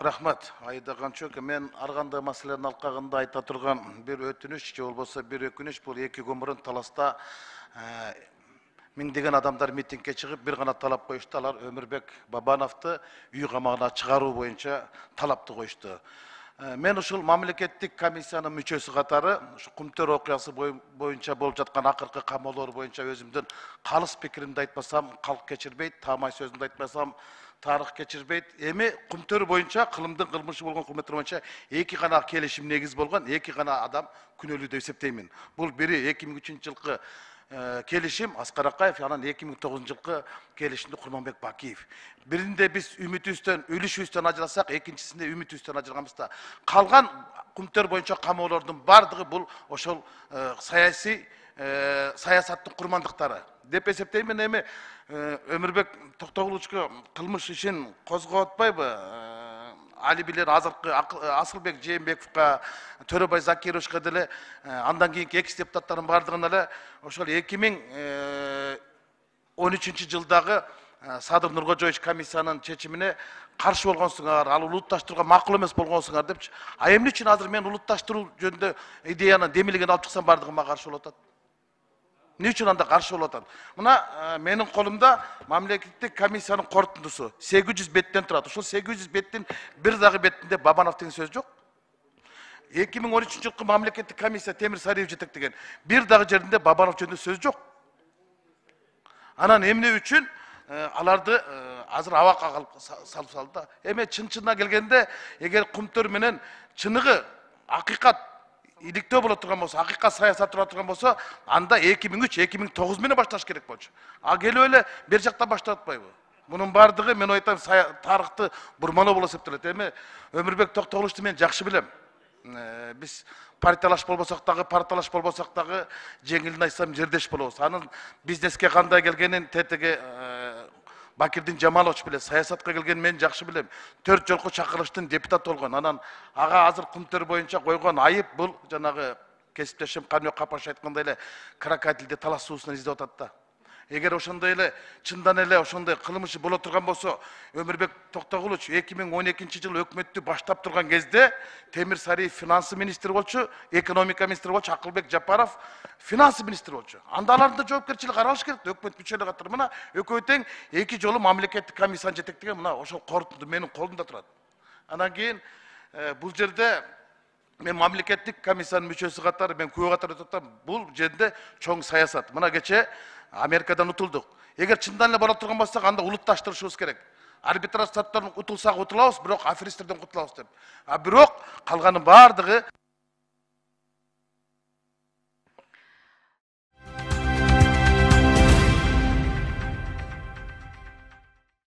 Рахмат. Айдаған чөк, мен арғанда мәселелерін алқағында айта тұрған бір өтініш, же болса бір өкініш, бұл екі көмірін таласта меңдеген адамдар митингке шығып, бір ғана талап қойышты. Алар Өмірбек Бабановты үй қамағына шығару бойынша талапты қойышты. Мен ушул мамлекеттик комиссиянын мүчөсү катары Кумтөр окуясы боюнча болуп жаткан акыркы камоолор боюнча өзүмдүн калыс пикиримди айтпасам, калк кечирбейт, таамай сөзүмдү айтпасам, тарых кечирбейт. Эми Кумтөр боюнча кылымдын кылмышы болгон Кумтөр боюнча эки гана келишим негиз болгон, эки гана адам күнөөлүү деп эсептеймин. Бул бири 2003 жылкы келишим Аскар Акаев, анан 2009 жылкы келишимди Курманбек Бакиев. Биринде биз үмүтүбүздөн, үлүшүбүздөн ажырасак, экинчисинде үмүтүбүздөн ажырганбызда. Калган Кумтөр боюнча камоолордун бардыгы бул ошол саясаттын курмандыктары деп эсептеймин. Эми Өмүрбек Токтогуловичке кылмыш ишин козгоп атпайбы? Али билер азыркы Асылбек Жээнбековго, Төрөбай Закировичке деле, андан кийинки экс депутаттардын бардыгына эле ошол 2013 жылдагы Садыр Нуркожоевич комиссиянын чечимине каршы болгонсуңар, ал улутташтырууга макул эмес болгонсуңар депчи. А эмне үчүн азыр мен улутташтыруу жөнүндө идеяны демилген алып чыксам бардыгыма каршы болуп атат? Эмне үчүн анда каршы болуп атат? Мына менин колумда мамлекеттик комиссиянын корутундусу 800 беттен турат. Ошол 800 беттин бир дагы бетинде Бабанов деген сөз жок. 2013 жылкы мамлекеттик комиссия Темир Сариев жетектеген бир дагы жеринде Бабанов жөнүндө сөз жок. Анан эмне үчүн аларды азыр абакка салып салды да. Эми чын-чынына келгенде, эгер Кумтөр менен чыныгы акыйкат иликтөө боло турган болсо, акыйкат саясат тура турган болсо, анда 2003-2009 менен башташ керек болчу. А келип эле бер жактан баштап атпайбы? Мунун бардыгы мен айтам тарыхты бурмалоо болуп эсептелет. Эми Өмүрбек Токтогуловичти мен жакшы билем. Биз партиялаш болбосок дагы жеңилин айтсам жердеш болобуз. Анын бизнеске кандай келгенин тетиги Бакирдин Жамалович билет, саясатка келген мен жакшы билем. 4 жолку чакырылыштын депутат болгон. Анан ага азыр Кумтөр боюнча койгон айып бул жанагы кесиптешим Канбек Капаш айткандай эле крокодилди талас суусунан издеп атат да. Эгер ошондой эле чындан эле ошондой кылмышы боло турган болсо, Өмүрбек Токтогулович 2012 жылы өкмөттү баштап турган кезде Темир Сариев финансы министри болчу, экономика министри болчу, Акылбек Жапаров финансы министри болчу. Анда алардын да жоопкерчилиги каралыш керек. Өкмөт мүчөлөрү катары мына экөө тең эки жолу мамлекеттик комиссияны жетектеген мына ошол корутунду менин колумда турат. Анан кийин бул жерде мен мамлекеттик комиссиянын мүчөсү катары мен күбө катары өтүп атам. Бул жерде чоң саясат. Мына кече Америкадан утулдук. Эгер чындан эле боло турган болсок, анда улутташтырышыбыз керек. Арбитраж соттон утулсак утулабыз, бирок аферисттерден кутулабыз деп. А бирок калганын бардыгы